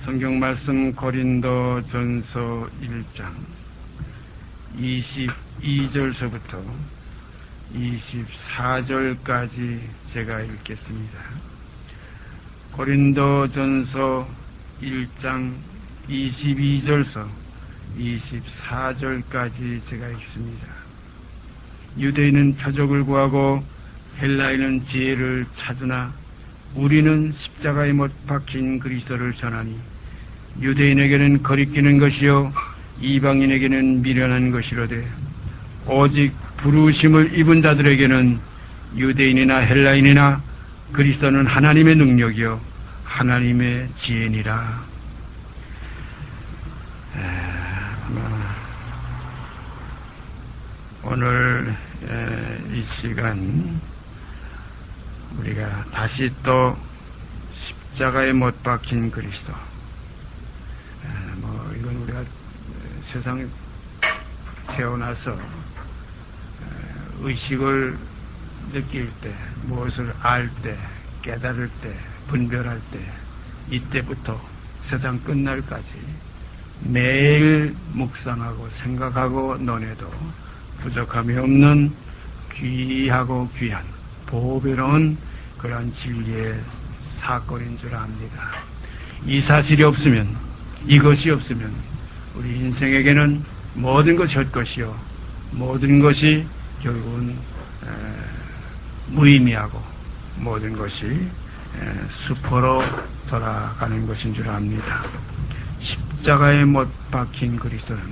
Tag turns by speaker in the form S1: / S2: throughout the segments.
S1: 성경 말씀 고린도전서 1장 22절서부터 24절까지 제가 읽겠습니다. 고린도전서 1장 22절서 24절까지 제가 읽습니다. 유대인은 표적을 구하고 헬라인은 지혜를 찾으나 우리는 십자가에 못 박힌 그리스도를 전하니 유대인에게는 거리끼는 것이요 이방인에게는 미련한 것이로되 오직 부르심을 입은 자들에게는 유대인이나 헬라인이나 그리스도는 하나님의 능력이요 하나님의 지혜니라. 오늘 이 시간 우리가 다시 또 십자가에 못 박힌 그리스도, 이건 우리가 세상에 태어나서 의식을 느낄 때, 무엇을 알 때, 깨달을 때, 분별할 때, 이때부터 세상 끝날까지 매일 묵상하고 생각하고 논해도 부족함이 없는 귀하고 귀한 보배로운 그런 진리의 사건인 줄 압니다. 이 사실이 없으면, 이것이 없으면 우리 인생에게는 모든 것이 헛것이요 모든 것이 결국은 무의미하고 모든 것이 수포로 돌아가는 것인 줄 압니다. 십자가에 못 박힌 그리스도는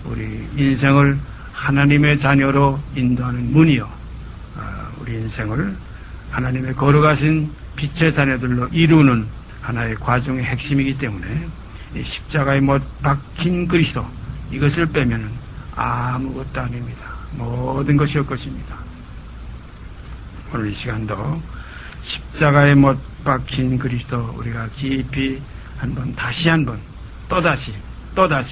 S1: 우리 인생을 하나님의 자녀로 인도하는 문이요, 우리 인생을 하나님의 거룩하신 빛의 자녀들로 이루는 하나의 과정의 핵심이기 때문에 이 십자가에 못 박힌 그리스도, 이것을 빼면은 아무것도 아닙니다. 모든 것이 헛것입니다. 오늘 이 시간도 십자가에 못 박힌 그리스도 우리가 깊이 한번, 다시 한번, 또다시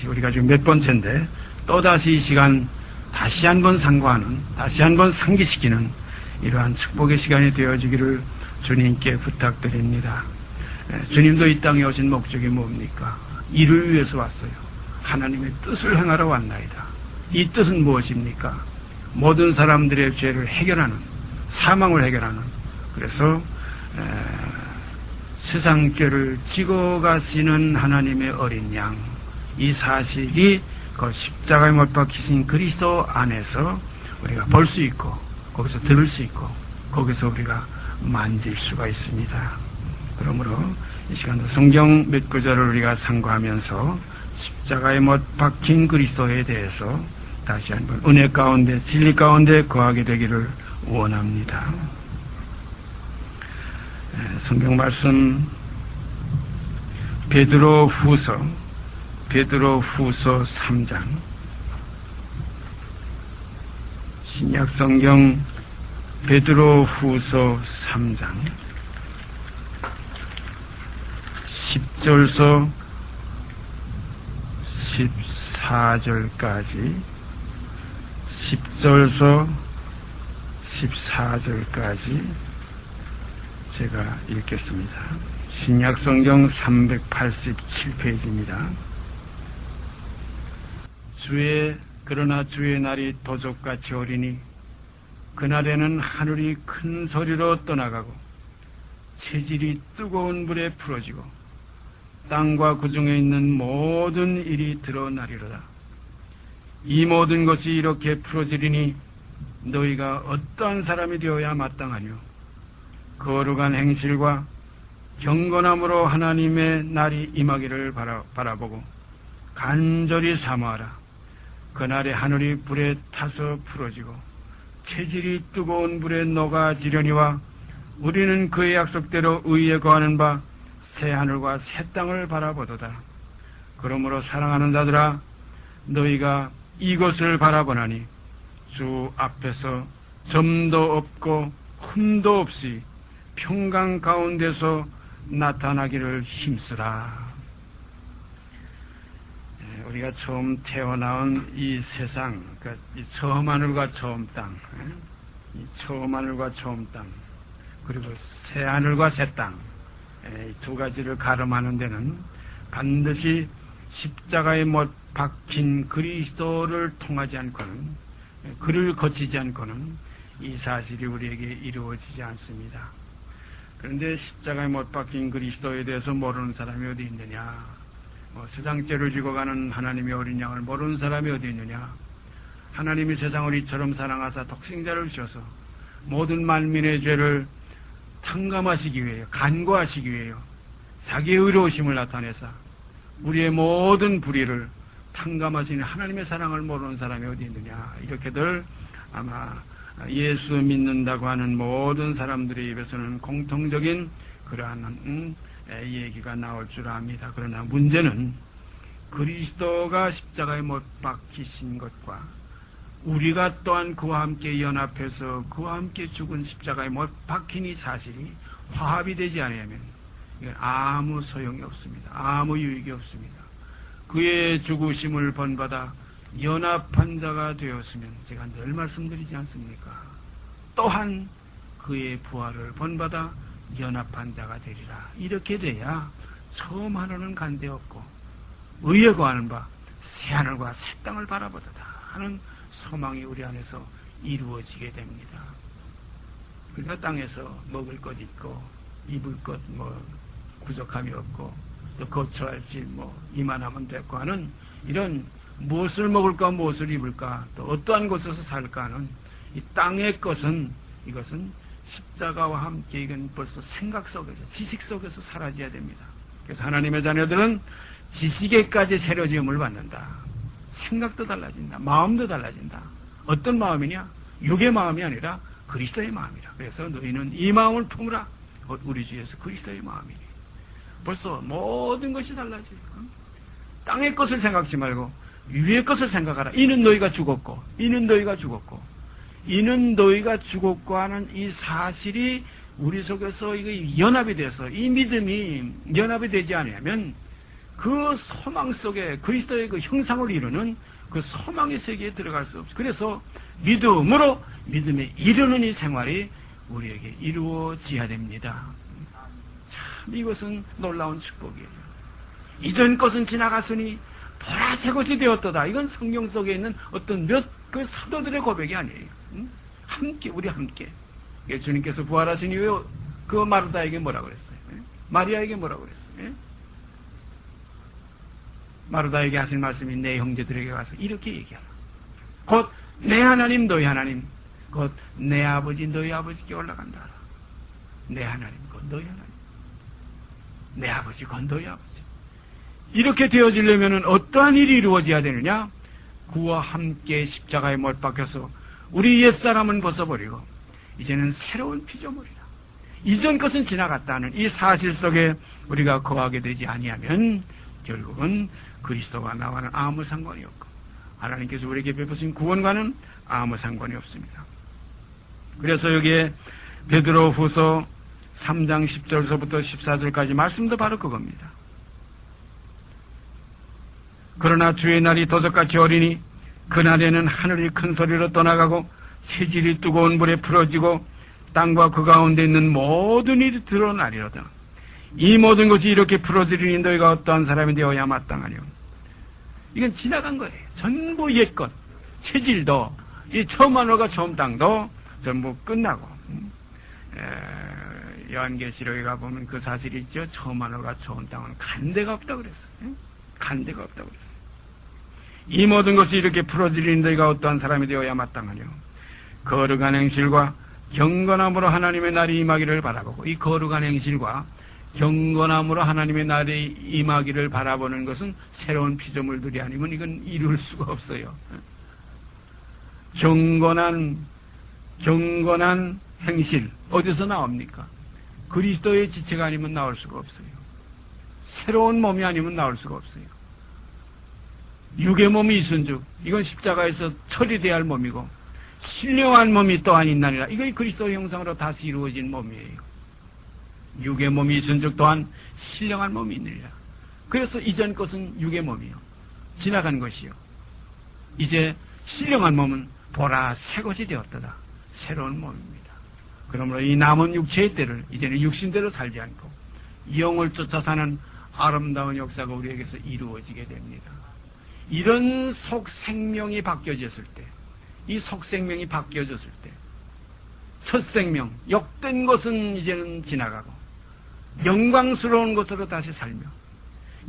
S1: 우리가 지금 몇 번째인데 또다시 이 시간 다시 한번 상고하는, 다시 한번 상기시키는 이러한 축복의 시간이 되어지기를 주님께 부탁드립니다. 주님도 이 땅에 오신 목적이 뭡니까? 이를 위해서 왔어요. 하나님의 뜻을 행하러 왔나이다. 이 뜻은 무엇입니까? 모든 사람들의 죄를 해결하는, 사망을 해결하는, 그래서 세상 죄를 지고 가시는 하나님의 어린 양, 이 사실이 그 십자가에 못 박히신 그리스도 안에서 우리가 볼 수 있고, 거기서 들을 수 있고, 거기서 우리가 만질 수가 있습니다. 그러므로 이 시간도 성경 몇 구절을 우리가 상고하면서 십자가에 못 박힌 그리스도에 대해서 다시 한번 은혜 가운데, 진리 가운데 거하게 되기를 원합니다. 성경 말씀 베드로 후서 3장, 신약 성경 베드로 후서 3장 10절서 14절까지 10절서 14절까지 제가 읽겠습니다. 신약 성경 387페이지입니다. 그러나 주의 날이 도적같이 오리니 그날에는 하늘이 큰 소리로 떠나가고 체질이 뜨거운 불에 풀어지고 땅과 그 중에 있는 모든 일이 드러나리로다. 이 모든 것이 이렇게 풀어지리니 너희가 어떠한 사람이 되어야 마땅하뇨? 거룩한 행실과 경건함으로 하나님의 날이 임하기를 바라보고 간절히 사모하라. 그날에 하늘이 불에 타서 풀어지고 체질이 뜨거운 불에 녹아지려니와 우리는 그의 약속대로 의에 거하는 바 새 하늘과 새 땅을 바라보도다. 그러므로 사랑하는 자들아, 너희가 이것을 바라보나니 주 앞에서 점도 없고 흠도 없이 평강 가운데서 나타나기를 힘쓰라. 우리가 처음 태어나온 이 세상, 이 처음 하늘과 처음 땅, 이 처음 하늘과 처음 땅, 그리고 새 하늘과 새 땅, 이 두 가지를 가름하는 데는 반드시 십자가에 못 박힌 그리스도를 통하지 않고는, 그를 거치지 않고는 이 사실이 우리에게 이루어지지 않습니다. 그런데 십자가에 못 박힌 그리스도에 대해서 모르는 사람이 어디 있느냐? 세상 죄를 지고 가는 하나님의 어린 양을 모르는 사람이 어디 있느냐? 하나님이 세상을 이처럼 사랑하사 독생자를 주셔서 모든 만민의 죄를 탕감하시기 위해요. 간구하시기 위해요. 자기의 의로우심을 나타내사 우리의 모든 불의를 탕감하시는 하나님의 사랑을 모르는 사람이 어디 있느냐. 이렇게들 아마 예수 믿는다고 하는 모든 사람들의 입에서는 공통적인 그러한 얘기가 나올 줄 압니다. 그러나 문제는 그리스도가 십자가에 못 박히신 것과 우리가 또한 그와 함께 연합해서 그와 함께 죽은 십자가에 못 박힌 이 사실이 화합이 되지 않으면 이건 아무 소용이 없습니다. 아무 유익이 없습니다. 그의 죽으심을 본받아 연합한 자가 되었으면 제가 늘 말씀드리지 않습니까? 또한 그의 부활을 본받아 연합한 자가 되리라. 이렇게 돼야 처음 하늘은 간대없고 의에 거하는 바 새하늘과 새 땅을 바라보도다 하는 소망이 우리 안에서 이루어지게 됩니다. 그러니까 땅에서 먹을 것 있고 입을 것 부족함이 없고 또 거처할 집 이만하면 됐고 하는 이런 무엇을 먹을까 무엇을 입을까 또 어떠한 곳에서 살까 하는 이 땅의 것은 이것은 십자가와 함께 이건 벌써 생각 속에서 지식 속에서 사라져야 됩니다. 그래서 하나님의 자녀들은 지식에까지 새로 지음을 받는다. 생각도 달라진다. 마음도 달라진다. 어떤 마음이냐? 육의 마음이 아니라 그리스도의 마음이라. 그래서 너희는 이 마음을 품으라. 우리 주 예수 그리스도의 마음이니. 벌써 모든 것이 달라져요. 땅의 것을 생각지 말고 위의 것을 생각하라. 이는 너희가 죽었고 이는 너희가 죽었고 이는 너희가 죽었고 하는 이 사실이 우리 속에서 이거 연합이 돼서 이 믿음이 연합이 되지 않으면 그 소망 속에 그리스도의 그 형상을 이루는 그 소망의 세계에 들어갈 수 없어요. 그래서 믿음으로 믿음에 이르는 이 생활이 우리에게 이루어져야 됩니다. 참 이것은 놀라운 축복이에요. 이전 것은 지나갔으니 보라 새 것이 되었도다. 이건 성경 속에 있는 어떤 몇 그 사도들의 고백이 아니에요. 함께 우리 함께 주님께서 부활하신 이후에 그 마르다에게 뭐라고 그랬어요? 마리아에게 뭐라고 그랬어요? 마르다에게 하신 말씀이 내 형제들에게 가서 이렇게 얘기하라. 곧 내 하나님 너희 하나님 곧 내 아버지 너희 아버지께 올라간다. 내 하나님 곧 너희 하나님 내 아버지 곧 너희 아버지. 이렇게 되어지려면 어떠한 일이 이루어져야 되느냐? 그와 함께 십자가에 못 박혀서 우리 옛사람은 벗어버리고 이제는 새로운 피조물이라. 이전 것은 지나갔다는 이 사실 속에 우리가 거하게 되지 아니하면 결국은 그리스도와 나와는 아무 상관이 없고 하나님께서 우리에게 베푸신 구원과는 아무 상관이 없습니다. 그래서 여기에 베드로후서 3장 10절서부터 14절까지 말씀도 바로 그겁니다. 그러나 주의 날이 도적같이 어리니 그날에는 하늘이 큰 소리로 떠나가고 새질이 뜨거운 불에 풀어지고 땅과 그 가운데 있는 모든 일이 드러나리로다. 이 모든 것이 이렇게 풀어지리니 너희가 어떠한 사람이 되어야 마땅하뇨. 이건 지나간 거예요. 전부 옛것. 체질도 이 처음 하늘과 처음 땅도 전부 끝나고 요한계시록에 가보면 그 사실이 있죠. 처음 하늘과 처음 땅은 간데가 없다고 그랬어요. 간데가 없다고 그랬어요. 이 모든 것이 이렇게 풀어지리니 너희가 어떠한 사람이 되어야 마땅하뇨. 거룩한 행실과 경건함으로 하나님의 날이 임하기를 바라보고 이 거룩한 행실과 경건함으로 하나님의 날이 임하기를 바라보는 것은 새로운 피조물들이 아니면 이건 이룰 수가 없어요. 경건한 행실 어디서 나옵니까? 그리스도의 지체가 아니면 나올 수가 없어요. 새로운 몸이 아니면 나올 수가 없어요. 육의 몸이 있은즉 이건 십자가에서 처리돼야 할 몸이고 신령한 몸이 또한 있나니라. 이거 그리스도의 형상으로 다시 이루어진 몸이에요. 육의 몸이 있은즉 또한 신령한 몸이 있느니라. 그래서 이전 것은 육의 몸이요. 지나간 것이요. 이제 신령한 몸은 보라 새 것이 되었도다. 새로운 몸입니다. 그러므로 이 남은 육체의 때를 이제는 육신대로 살지 않고 영을 쫓아 사는 아름다운 역사가 우리에게서 이루어지게 됩니다. 이런 속생명이 바뀌어졌을 때, 이 속생명이 바뀌어졌을 때, 첫 생명, 욕된 것은 이제는 지나가고 영광스러운 것으로 다시 살며,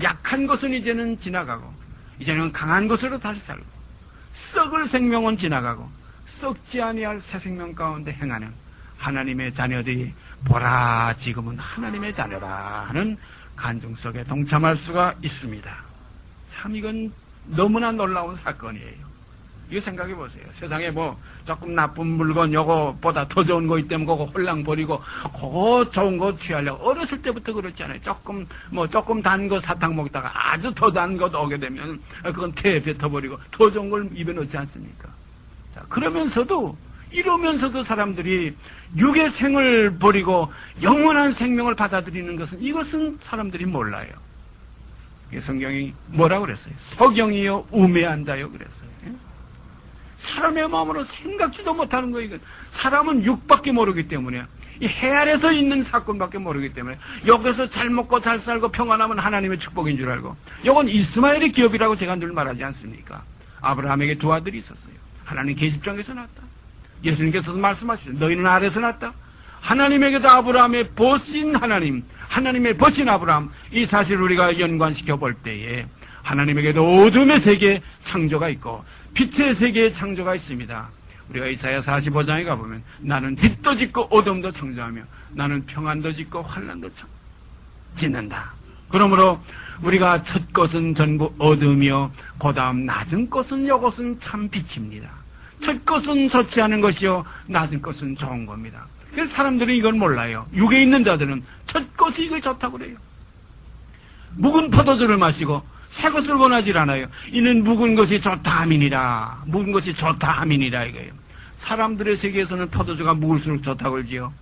S1: 약한 것은 이제는 지나가고 이제는 강한 것으로 다시 살고, 썩을 생명은 지나가고 썩지 아니할 새 생명 가운데 행하는 하나님의 자녀들이 보라 지금은 하나님의 자녀라 하는 간증 속에 동참할 수가 있습니다. 참 이건 너무나 놀라운 사건이에요. 이거 생각해 보세요. 세상에 뭐 조금 나쁜 물건 요거보다 더 좋은 거 있다면 그거 홀랑 버리고 그거 좋은 거 취하려고 어렸을 때부터 그렇잖아요. 조금 단 거 사탕 먹다가 아주 더 단 거 오게 되면 그건 태에 뱉어버리고 더 좋은 걸 입에 넣지 않습니까? 자, 이러면서도 사람들이 육의 생을 버리고 영원한 생명을 받아들이는 것은, 이것은 사람들이 몰라요. 성경이 뭐라고 그랬어요? 서경이요 우매한 자요 그랬어요. 사람의 마음으로 생각지도 못하는 거예요. 이건 사람은 육밖에 모르기 때문에, 이 해 아래서 있는 사건밖에 모르기 때문에, 여기서 잘 먹고 잘 살고 평안하면 하나님의 축복인 줄 알고, 이건 이스마엘의 기업이라고 제가 늘 말하지 않습니까? 아브라함에게 두 아들이 있었어요. 하나님 계집장에서 났다. 예수님께서도 말씀하시죠. 너희는 아래서 났다. 하나님에게도 아브라함의 보신 하나님, 하나님의 보신 아브라함, 이 사실을 우리가 연관시켜 볼 때에 하나님에게도 어둠의 세계에 창조가 있고 빛의 세계에 창조가 있습니다. 우리가 이사야 45장에 가보면 나는 빛도 짓고 어둠도 창조하며 나는 평안도 짓고 환난도 짓는다. 그러므로 우리가 첫 것은 전부 어둠이요 그 다음 낮은 것은 이것은 참 빛입니다. 첫 것은 좋지 않은 것이요 낮은 것은 좋은 겁니다. 그래서 사람들은 이걸 몰라요. 육에 있는 자들은 첫 것이 이거 좋다고 그래요. 묵은 포도주를 마시고 새 것을 원하지 않아요. 이는 묵은 것이 좋다 함이니라. 묵은 것이 좋다 함이니라 이거예요. 사람들의 세계에서는 포도주가 묵을수록 좋다고 그러지요.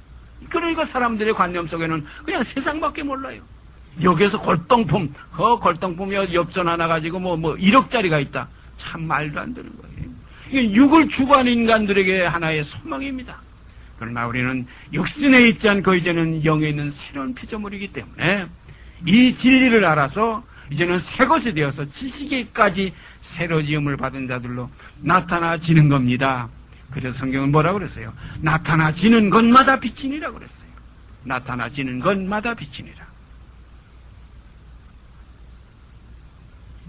S1: 그러니까 사람들의 관념 속에는 그냥 세상밖에 몰라요. 여기에서 골동품, 골동품 엽전 하나 가지고 뭐 1억짜리가 있다. 참 말도 안 되는 거예요. 이게 육을 추구하는 인간들에게 하나의 소망입니다. 그러나 우리는 육신에 있지 않고 이제는 영에 있는 새로운 피조물이기 때문에 이 진리를 알아서 이제는 새 것이 되어서 지식에까지 새로 지음을 받은 자들로 나타나지는 겁니다. 그래서 성경은 뭐라고 그랬어요? 나타나지는 것마다 빛이니라 그랬어요. 나타나지는 것마다 빛이니라.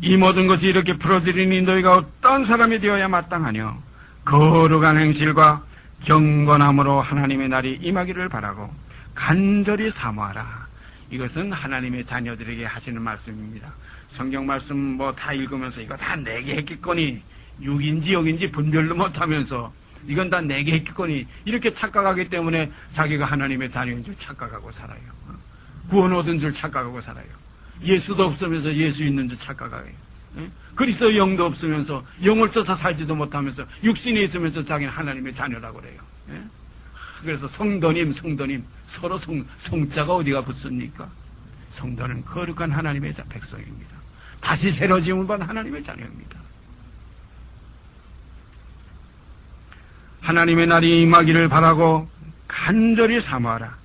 S1: 이 모든 것이 이렇게 풀어지리니 너희가 어떤 사람이 되어야 마땅하뇨? 거룩한 행실과 경건함으로 하나님의 날이 임하기를 바라고 간절히 사모하라. 이것은 하나님의 자녀들에게 하시는 말씀입니다. 성경 말씀 뭐 다 읽으면서 이거 다 내게 했겠거니, 육인지 영인지 분별도 못하면서 이건 다 내게 했겠거니 이렇게 착각하기 때문에 자기가 하나님의 자녀인 줄 착각하고 살아요. 구원 얻은 줄 착각하고 살아요. 예수도 없으면서 예수 있는 줄 착각해요. 그리스도 영도 없으면서 영을 써서 살지도 못하면서 육신이 있으면서 자기는 하나님의 자녀라고 그래요. 그래서 성도님 서로 성자가 어디가 붙습니까? 성도는 거룩한 하나님의 백성입니다. 다시 새로 지음을 받은 하나님의 자녀입니다. 하나님의 날이 임하기를 바라고 간절히 사모하라.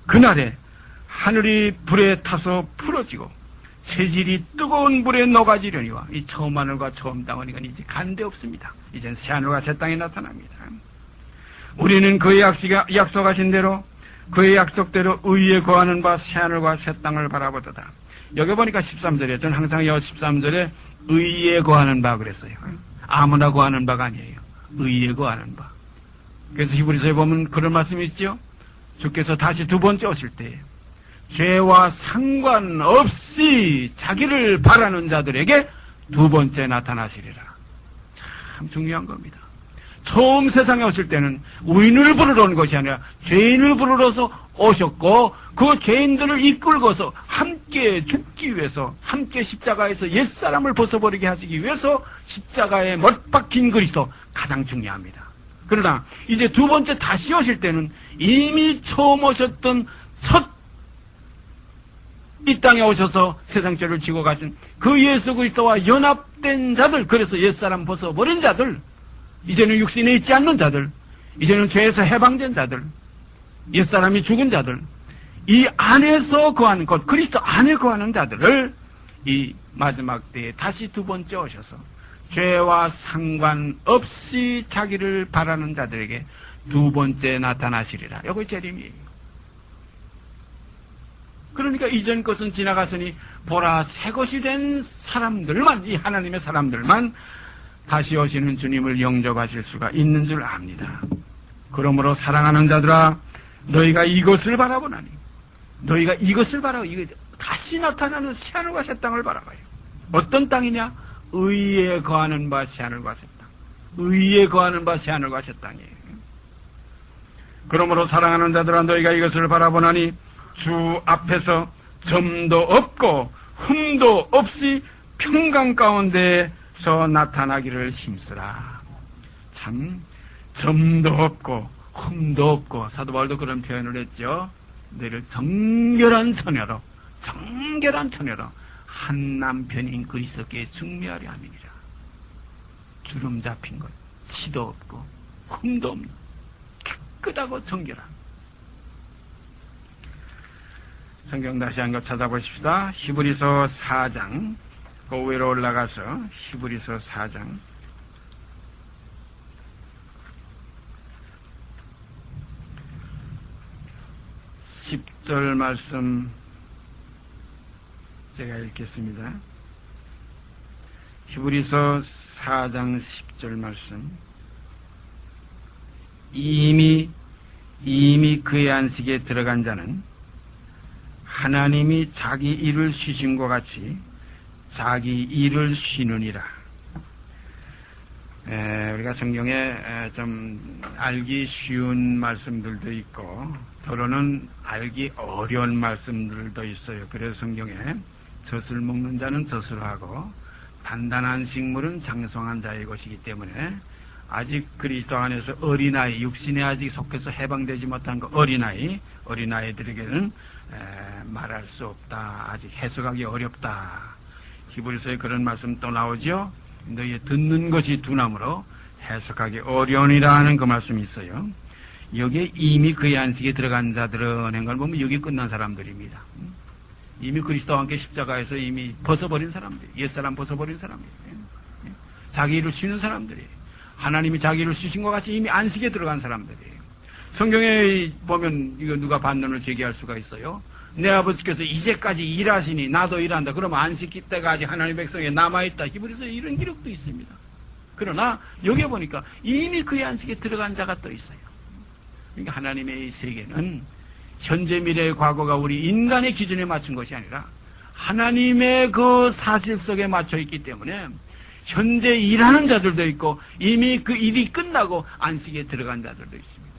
S1: 그날에 하늘이 불에 타서 풀어지고 체질이 뜨거운 불에 녹아지려니와 이 처음 하늘과 처음 땅은 이건 이제 간대 없습니다. 이젠 새 하늘과 새 땅이 나타납니다. 우리는 그의 약속하신 대로 그의 약속대로 의에 거하는 바 새 하늘과 새 땅을 바라보도다. 여기 보니까 13절에 저는 항상 여 13절에 의에 거하는 바 그랬어요. 아무나 거하는 바가 아니에요. 의에 거하는 바. 그래서 히브리서에 보면 그런 말씀이 있죠. 주께서 다시 두 번째 오실 때 죄와 상관없이 자기를 바라는 자들에게 두 번째 나타나시리라. 참 중요한 겁니다. 처음 세상에 오실 때는 의인을 부르러 온 것이 아니라 죄인을 부르러서 오셨고 그 죄인들을 이끌고서 함께 죽기 위해서, 함께 십자가에서 옛사람을 벗어버리게 하시기 위해서 십자가에 못 박힌 그리스도 가장 중요합니다. 그러나 이제 두 번째 다시 오실 때는 이미 처음 오셨던 첫 이 땅에 오셔서 세상 죄를 지고 가신 그 예수 그리스도와 연합된 자들, 그래서 옛사람 벗어버린 자들, 이제는 육신에 있지 않는 자들, 이제는 죄에서 해방된 자들, 옛사람이 죽은 자들, 이 안에서 거하는 것, 그리스도 안에 거하는 자들을 이 마지막 때에 다시 두 번째 오셔서 죄와 상관없이 자기를 바라는 자들에게 두 번째 나타나시리라. 이거 재림이에요. 그러니까 이전 것은 지나갔으니 보라 새 것이 된 사람들만, 이 하나님의 사람들만 다시 오시는 주님을 영접하실 수가 있는 줄 압니다. 그러므로 사랑하는 자들아, 너희가 이것을 바라보나니, 너희가 이것을 바라고, 이거 다시 나타나는 새하늘과 새 땅을 바라봐요. 어떤 땅이냐? 의에 거하는 바 새하늘과 새 땅. 의에 거하는 바 새하늘과 새 땅이에요. 그러므로 사랑하는 자들아, 너희가 이것을 바라보나니 주 앞에서 점도 없고 흠도 없이 평강 가운데서 나타나기를 힘쓰라. 참 점도 없고 흠도 없고, 사도 바울도 그런 표현을 했죠. 너희를 정결한 처녀로 한 남편인 그리스도께 중매하려 함이니라. 주름 잡힌 것, 티도 없고 흠도 없는 깨끗하고 정결한. 성경 다시 한 것 찾아보십시다. 히브리서 4장, 그 위로 올라가서 히브리서 4장 10절 말씀 제가 읽겠습니다. 히브리서 4장 10절 말씀. 이미 그의 안식에 들어간 자는 하나님이 자기 일을 쉬신 것 같이 자기 일을 쉬느니라. 우리가 성경에 좀 알기 쉬운 말씀들도 있고 더러는 알기 어려운 말씀들도 있어요. 그래서 성경에 젖을 먹는 자는 젖을 하고 단단한 식물은 장성한 자의 것이기 때문에 아직 그리스도 안에서 어린아이, 육신에 아직 속해서 해방되지 못한 그 어린아이들에게는 말할 수 없다. 아직 해석하기 어렵다. 히브리서에 그런 말씀 또 나오죠. 너희 듣는 것이 두나무로 해석하기 어려우니라 하는 그 말씀이 있어요. 여기에 이미 그의 안식에 들어간 자들은 하는 걸 보면 여기 끝난 사람들입니다. 이미 그리스도와 함께 십자가에서 이미 벗어버린 사람들, 옛사람 벗어버린 사람들이에요. 자기 일을 쉬는 사람들이에요. 하나님이 자기 일을 쉬신 것 같이 이미 안식에 들어간 사람들이에요. 성경에 보면 이거 누가 반론을 제기할 수가 있어요. 내 아버지께서 이제까지 일하시니 나도 일한다. 그러면 안식 때가 아직 하나님의 백성에 남아있다. 히브리서에 이런 기록도 있습니다. 그러나 여기 보니까 이미 그의 안식에 들어간 자가 또 있어요. 그러니까 하나님의 이 세계는 현재 미래의 과거가 우리 인간의 기준에 맞춘 것이 아니라 하나님의 그 사실 속에 맞춰 있기 때문에 현재 일하는 자들도 있고 이미 그 일이 끝나고 안식에 들어간 자들도 있습니다.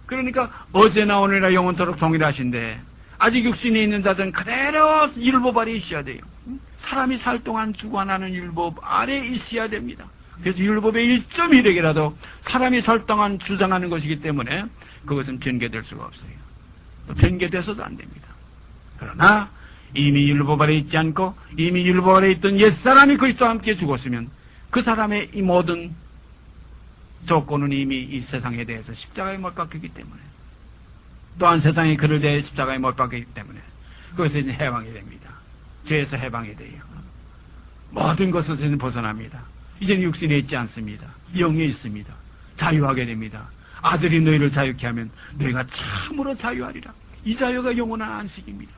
S1: 그러니까 어제나 오늘이나 영원토록 동일하신데 아직 육신에 있는 자들은 그대로 율법 아래 있어야 돼요. 사람이 살 동안 주관하는 율법 아래 있어야 됩니다. 그래서 율법의 1.1에게라도 사람이 살 동안 주장하는 것이기 때문에 그것은 변개될 수가 없어요. 또 변개돼서도 안 됩니다. 그러나 이미 율법 아래 있지 않고 이미 율법 아래 있던 옛사람이 그리스도와 함께 죽었으면 그 사람의 이 모든 조건은 이미 이 세상에 대해서 십자가에 못 박혔기 때문에 또한 세상이 그를 대해 십자가에 못 박혔기 때문에 그것은 이제 해방이 됩니다. 죄에서 해방이 돼요. 모든 것에서 벗어납니다. 이제는 육신에 있지 않습니다. 영에 있습니다. 자유하게 됩니다. 아들이 너희를 자유케 하면 너희가 참으로 자유하리라. 이 자유가 영원한 안식입니다.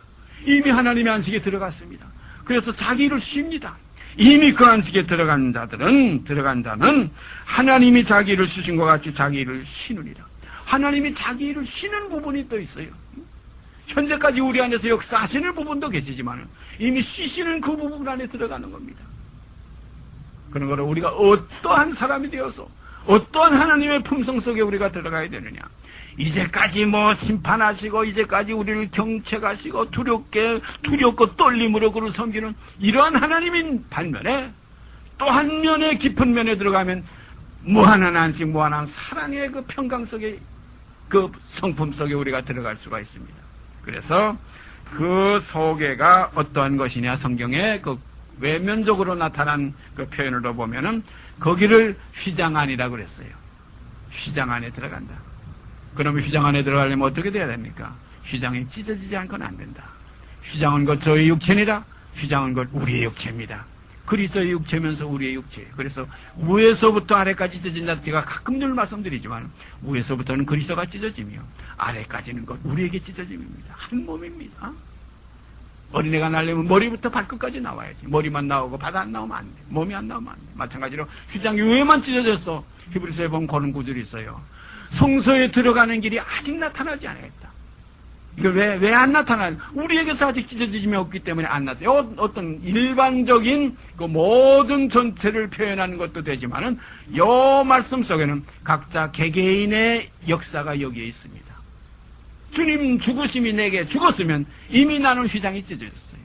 S1: 이미 하나님의 안식에 들어갔습니다. 그래서 자기 일을 쉽니다. 이미 그 안식에 들어간 자는 하나님이 자기 일을 쉬신 것 같이 자기 일을 쉬느니라. 하나님이 자기 일을 쉬는 부분이 또 있어요. 현재까지 우리 안에서 역사하시는 부분도 계시지만 이미 쉬시는 그 부분 안에 들어가는 겁니다. 그런 거를 우리가 어떠한 사람이 되어서 어떠한 하나님의 품성 속에 우리가 들어가야 되느냐. 이제까지 심판하시고 이제까지 우리를 경책하시고 두렵고 떨림으로 그를 섬기는 이러한 하나님인 반면에 또 한 면의 깊은 면에 들어가면 무한한 안식, 무한한 사랑의 그 평강 속에 그 성품 속에 우리가 들어갈 수가 있습니다. 그래서 그 소개가 어떠한 것이냐, 성경에 그 외면적으로 나타난 그 표현으로 보면은 거기를 휘장 안이라고 그랬어요. 휘장 안에 들어간다. 그러면 휘장 안에 들어가려면 어떻게 돼야 됩니까? 휘장이 찢어지지 않고는 안 된다. 휘장은 곧 저의 육체니라. 휘장은 곧 우리의 육체입니다. 그리스도의 육체면서 우리의 육체. 그래서 위에서부터 아래까지 찢어진다. 제가 가끔 늘 말씀드리지만 위에서부터는 그리스도가 찢어지며 아래까지는 곧 우리에게 찢어짐입니다. 한 몸입니다. 어린애가 날려면 머리부터 발끝까지 나와야지. 머리만 나오고 발 안 나오면 안 돼. 몸이 안 나오면 안 돼. 마찬가지로 휘장 위에만 찢어졌어. 히브리서에 보면 그런 구절이 있어요. 성소에 들어가는 길이 아직 나타나지 않았다. 이거 왜 안 나타나요? 우리에게서 아직 찢어짐이 없기 때문에 안 나타나요. 어떤 일반적인 그 모든 전체를 표현하는 것도 되지만은 이 말씀 속에는 각자 개개인의 역사가 여기에 있습니다. 주님 죽으심이 내게 죽었으면 이미 나는 휘장이 찢어졌어요.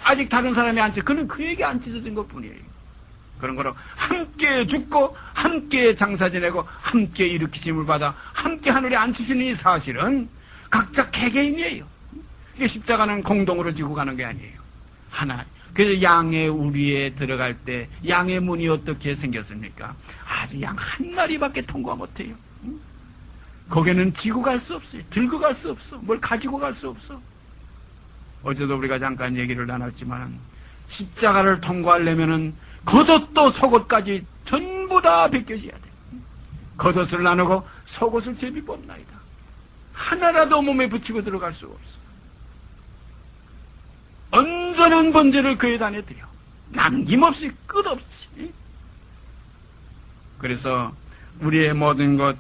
S1: 아직 다른 사람이 안 찢어. 그는 그에게 안 찢어진 것 뿐이에요. 그런 거로 함께 죽고 함께 장사 지내고 함께 일으키심을 받아 함께 하늘에 앉히시는 이 사실은 각자 개개인이에요. 이게 십자가는 공동으로 지고 가는 게 아니에요. 하나. 그래서 양의 우리에 들어갈 때 양의 문이 어떻게 생겼습니까? 아주 양 한 마리밖에 통과 못해요. 거기는 지고 갈 수 없어요. 들고 갈 수 없어. 뭘 가지고 갈 수 없어. 어제도 우리가 잠깐 얘기를 나눴지만 십자가를 통과하려면은 겉옷도 속옷까지 전부 다 벗겨져야 돼. 겉옷을 나누고 속옷을 제비 뽑나이다. 하나라도 몸에 붙이고 들어갈 수가 없어. 온전한 번제를 그의 단에 드려. 남김없이 끝없이. 그래서 우리의 모든 것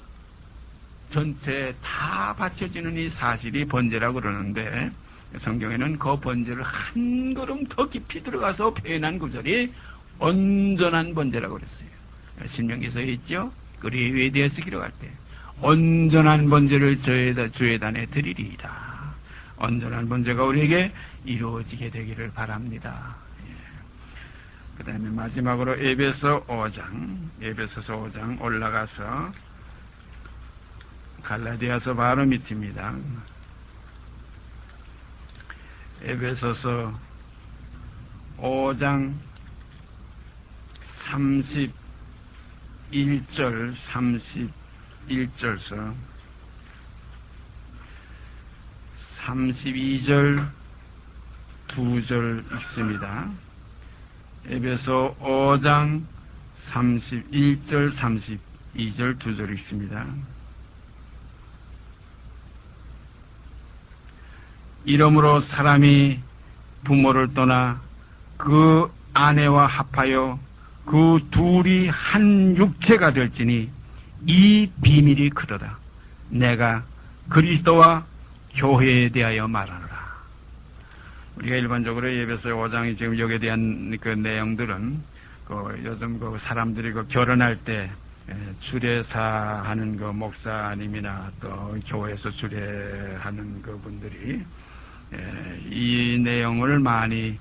S1: 전체 다 바쳐지는 이 사실이 번제라고 그러는데 성경에는 그 번제를 한 걸음 더 깊이 들어가서 표현한 구절이 온전한 번제라고 그랬어요. 신명기서에 있죠. 그 레위에 대해서 기록할 때 온전한 번제를 주의 단에 드리리이다. 온전한 번제가 우리에게 이루어지게 되기를 바랍니다. 그 다음에 마지막으로 에베소서 5장 올라가서 갈라디아서 바로 밑입니다. 에베소서 5장 31절 31절서 32절 2절 있습니다. 에베소 5장 31절 32절 2절 있습니다. 이러므로 사람이 부모를 떠나 그 아내와 합하여 그 둘이 한 육체가 될지니 이 비밀이 크도다. 내가 그리스도와 교회에 대하여 말하노라. 우리가 일반적으로 에베소 5장이 지금 여기에 대한 그 내용들은 요즘 그 사람들이 그 결혼할 때 주례사하는 그 목사님이나 또 교회에서 주례하는 그 분들이 이 내용을 많이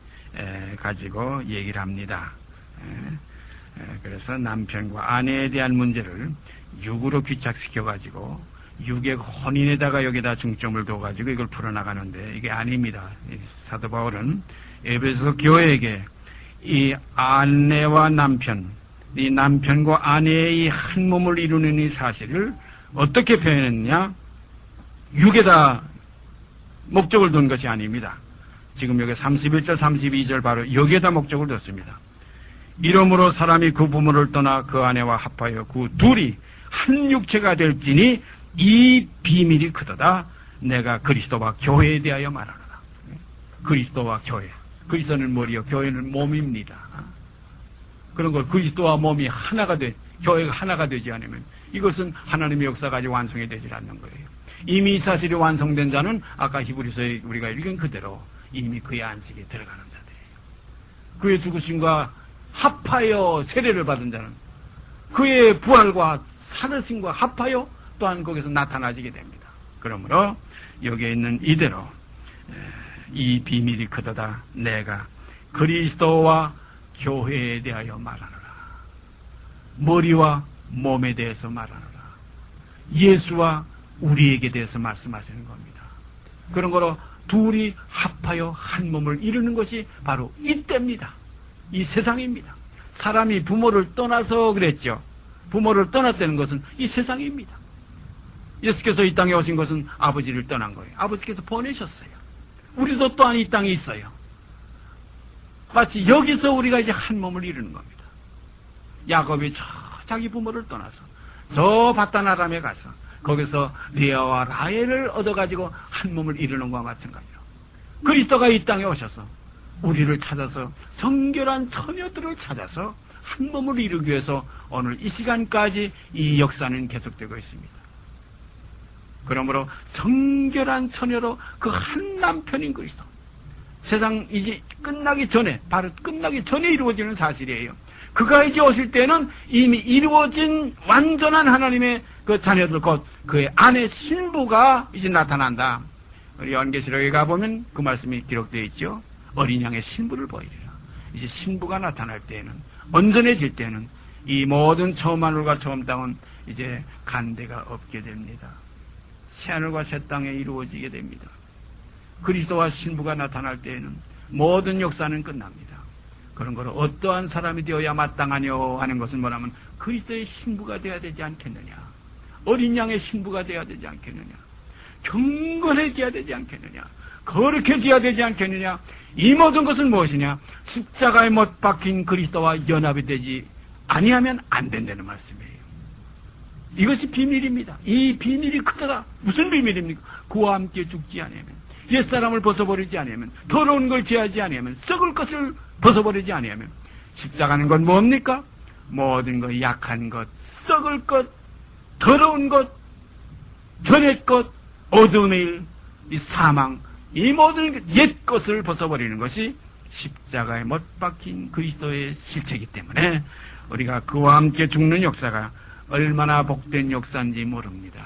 S1: 가지고 얘기를 합니다. 그래서 남편과 아내에 대한 문제를 육으로 귀착시켜가지고 육의 혼인에다가 여기다 중점을 둬가지고 이걸 풀어나가는데 이게 아닙니다. 사도 바울은 에베소 교회에게 이 아내와 남편, 이 남편과 아내의 이 한 몸을 이루는 이 사실을 어떻게 표현했냐? 육에다 목적을 둔 것이 아닙니다. 지금 여기 31절, 32절 바로 여기에다 목적을 뒀습니다. 이러므로 사람이 그 부모를 떠나 그 아내와 합하여 그 둘이 한 육체가 될지니 이 비밀이 크도다. 내가 그리스도와 교회에 대하여 말하노라. 그리스도와 교회. 그리스도는 머리요, 교회는 몸입니다. 그런 걸 그리스도와 몸이 하나가 교회가 하나가 되지 않으면 이것은 하나님의 역사가 아직 완성이 되지 않는 거예요. 이미 이 사실이 완성된 자는 아까 히브리서에 우리가 읽은 그대로 이미 그의 안식에 들어가는 자들이에요. 그의 죽으심과 합하여 세례를 받은 자는 그의 부활과 살으심과 합하여 또한 거기서 나타나지게 됩니다. 그러므로 여기에 있는 이대로 이 비밀이 크도다. 내가 그리스도와 교회에 대하여 말하노라. 머리와 몸에 대해서 말하노라. 예수와 우리에게 대해서 말씀하시는 겁니다. 그런 거로 둘이 합하여 한 몸을 이루는 것이 바로 이때입니다. 이 세상입니다. 사람이 부모를 떠나서 그랬죠. 부모를 떠났다는 것은 이 세상입니다. 예수께서 이 땅에 오신 것은 아버지를 떠난 거예요. 아버지께서 보내셨어요. 우리도 또한 이 땅에 있어요. 마치 여기서 우리가 이제 한 몸을 이루는 겁니다. 야곱이 자기 부모를 떠나서 저 바다나람에 가서 거기서 레아와 라헬을 얻어가지고 한 몸을 이루는 것과 마찬가지로 그리스도가 이 땅에 오셔서 우리를 찾아서 정결한 처녀들을 찾아서 한 몸을 이루기 위해서 오늘 이 시간까지 이 역사는 계속되고 있습니다. 그러므로 정결한 처녀로 그 한 남편인 그리스도, 세상 이제 끝나기 전에, 바로 끝나기 전에 이루어지는 사실이에요. 그가 이제 오실 때는 이미 이루어진 완전한 하나님의 그 자녀들, 곧 그의 아내 신부가 이제 나타난다. 우리 요한계시록에 가보면 그 말씀이 기록되어 있죠. 어린 양의 신부를 보이리라. 이제 신부가 나타날 때에는, 온전해질 때는 이 모든 처음 하늘과 처음 땅은 이제 간대가 없게 됩니다. 새 하늘과 새 땅에 이루어지게 됩니다. 그리스도와 신부가 나타날 때에는 모든 역사는 끝납니다. 그런 거로 어떠한 사람이 되어야 마땅하뇨 하는 것은 뭐냐면 그리스도의 신부가 되어야 되지 않겠느냐, 어린 양의 신부가 되어야 되지 않겠느냐, 경건해져야 되지 않겠느냐, 거룩해져야 되지 않겠느냐. 이 모든 것은 무엇이냐? 십자가에 못 박힌 그리스도와 연합이 되지 아니하면 안 된다는 말씀이에요. 이것이 비밀입니다. 이 비밀이 크다. 무슨 비밀입니까? 그와 함께 죽지 아니하면, 옛사람을 벗어버리지 아니하면, 더러운 걸 제하지 아니하면, 썩을 것을 벗어버리지 아니하면, 십자가는 건 뭡니까? 모든 것, 약한 것, 썩을 것, 더러운 것, 전의 것, 어두운 일, 이 사망, 이 모든 옛 것을 벗어버리는 것이 십자가에 못 박힌 그리스도의 실체이기 때문에 우리가 그와 함께 죽는 역사가 얼마나 복된 역사인지 모릅니다.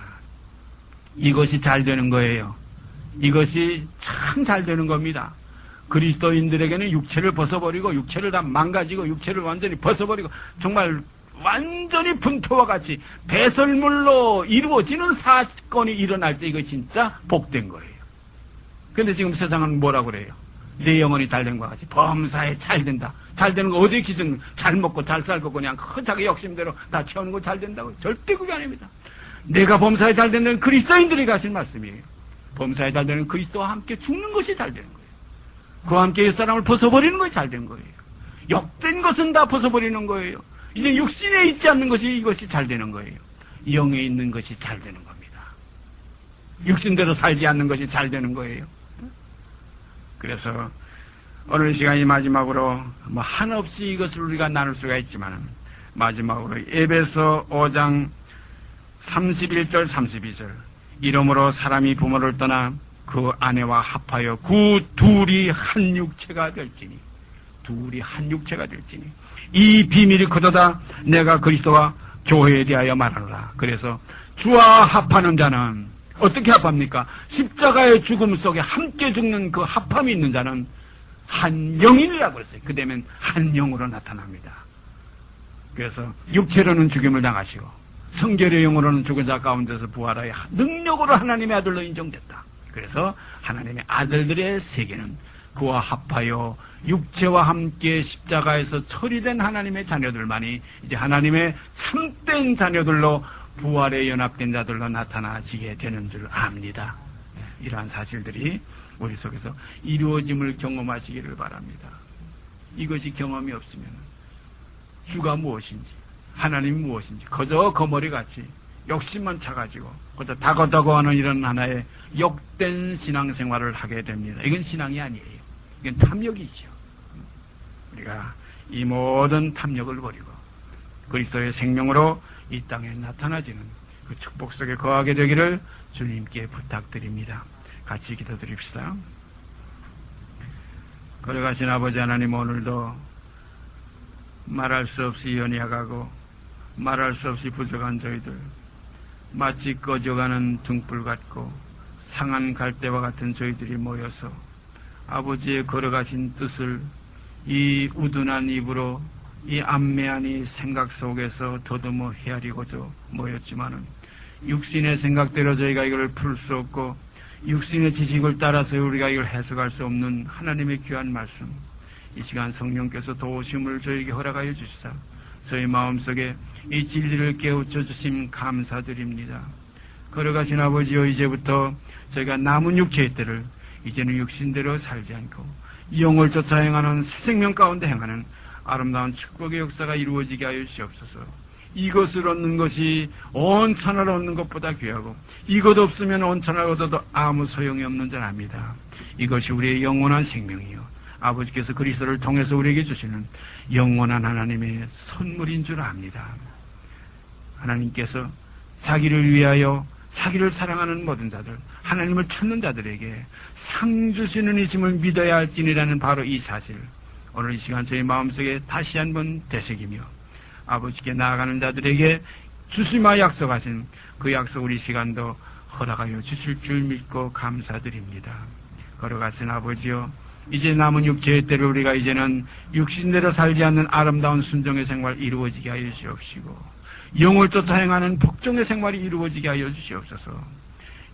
S1: 이것이 잘 되는 거예요. 이것이 참 잘 되는 겁니다. 그리스도인들에게는 육체를 벗어버리고 육체를 다 망가지고 육체를 완전히 벗어버리고 정말 완전히 분토와 같이 배설물로 이루어지는 사건이 일어날 때 이거 진짜 복된 거예요. 근데 지금 세상은 뭐라고 그래요? 내 영혼이 잘된 것 같이 범사에 잘된다. 잘되는 거 어디에 기준? 잘 먹고 잘 살고 그냥 자기 욕심대로 다 채우는 거 잘된다고. 절대 그게 아닙니다. 내가 범사에 잘되는 그리스도인들이 가신 말씀이에요. 범사에 잘되는 그리스도와 함께 죽는 것이 잘되는 거예요. 그와 함께 옛사람을 벗어버리는 것이 잘된 거예요. 욕된 것은 다 벗어버리는 거예요. 이제 육신에 있지 않는 것이 이것이 잘되는 거예요. 영에 있는 것이 잘되는 겁니다. 육신대로 살지 않는 것이 잘되는 거예요. 그래서 오늘 시간이 마지막으로 한없이 이것을 우리가 나눌 수가 있지만 마지막으로 에베소 5장 31절 32절 이러므로 사람이 부모를 떠나 그 아내와 합하여 그 둘이 한 육체가 될지니 둘이 한 육체가 될지니 이 비밀이 크도다 내가 그리스도와 교회에 대하여 말하노라. 그래서 주와 합하는 자는 어떻게 합합니까? 십자가의 죽음 속에 함께 죽는 그 합함이 있는 자는 한 영이라고 그랬어요. 그 되면 한 영으로 나타납니다. 그래서 육체로는 죽임을 당하시고 성결의 영으로는 죽은 자 가운데서 부활하여 능력으로 하나님의 아들로 인정됐다. 그래서 하나님의 아들들의 세계는 그와 합하여 육체와 함께 십자가에서 처리된 하나님의 자녀들만이 이제 하나님의 참된 자녀들로 부활에 연합된 자들로 나타나지게 되는 줄 압니다. 이러한 사실들이 우리 속에서 이루어짐을 경험하시기를 바랍니다. 이것이 경험이 없으면 주가 무엇인지 하나님이 무엇인지 그저 거머리같이 욕심만 차가지고 그저 다거다거하는 이런 하나의 욕된 신앙생활을 하게 됩니다. 이건 신앙이 아니에요. 이건 탐욕이죠. 우리가 이 모든 탐욕을 버리고 그리스도의 생명으로 이 땅에 나타나지는 그 축복 속에 거하게 되기를 주님께 부탁드립니다. 같이 기도드립시다. 걸어가신 아버지 하나님, 오늘도 말할 수 없이 연약하고 말할 수 없이 부족한 저희들, 마치 꺼져가는 등불 같고 상한 갈대와 같은 저희들이 모여서 아버지의 걸어가신 뜻을 이 우둔한 입으로 이 암매한 이 생각 속에서 더듬어 헤아리고자 모였지만은 육신의 생각대로 저희가 이걸 풀 수 없고 육신의 지식을 따라서 우리가 이걸 해석할 수 없는 하나님의 귀한 말씀, 이 시간 성령께서 도우심을 저에게 허락하여 주시사 저희 마음속에 이 진리를 깨우쳐 주심 감사드립니다. 걸어가신 아버지여, 이제부터 저희가 남은 육체의 때를 이제는 육신대로 살지 않고 영을 쫓아 행하는 새 생명 가운데 행하는 아름다운 축복의 역사가 이루어지게 하여 주시옵소서. 이것을 얻는 것이 온 천하를 얻는 것보다 귀하고 이것 없으면 온 천하를 얻어도 아무 소용이 없는 줄 압니다. 이것이 우리의 영원한 생명이요, 아버지께서 그리스도를 통해서 우리에게 주시는 영원한 하나님의 선물인 줄 압니다. 하나님께서 자기를 위하여 자기를 사랑하는 모든 자들, 하나님을 찾는 자들에게 상 주시는 이심을 믿어야 할지니라는 바로 이 사실, 오늘 이 시간 저희 마음속에 다시 한번 되새기며 아버지께 나아가는 자들에게 주시마 약속하신 그 약속 우리 시간도 허락하여 주실 줄 믿고 감사드립니다. 걸어가신 아버지여, 이제 남은 육체의 때를 우리가 이제는 육신대로 살지 않는 아름다운 순종의 생활 이루어지게 하여 주시옵시고 영을 쫓아 행하는 복종의 생활이 이루어지게 하여 주시옵소서.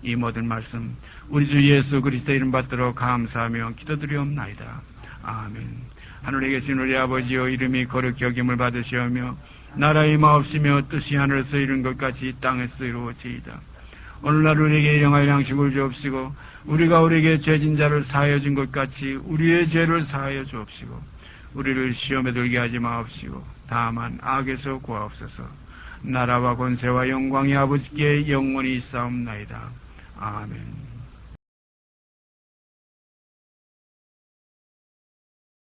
S1: 이 모든 말씀 우리 주 예수 그리스도 이름 받들어 감사하며 기도드리옵나이다. 아멘. 하늘에 계신 우리 아버지여, 이름이 거룩히 여김을 받으시오며 나라의 마옵시며 뜻이 하늘에서 이룬 것 같이 땅에서 이루어지이다. 오늘날 우리에게 일용할 양식을 주옵시고 우리가 우리에게 죄진 자를 사하여 준 것 같이 우리의 죄를 사하여 주옵시고 우리를 시험에 들게 하지 마옵시고 다만 악에서 구하옵소서. 나라와 권세와 영광이 아버지께 영원히 있사옵나이다. 아멘.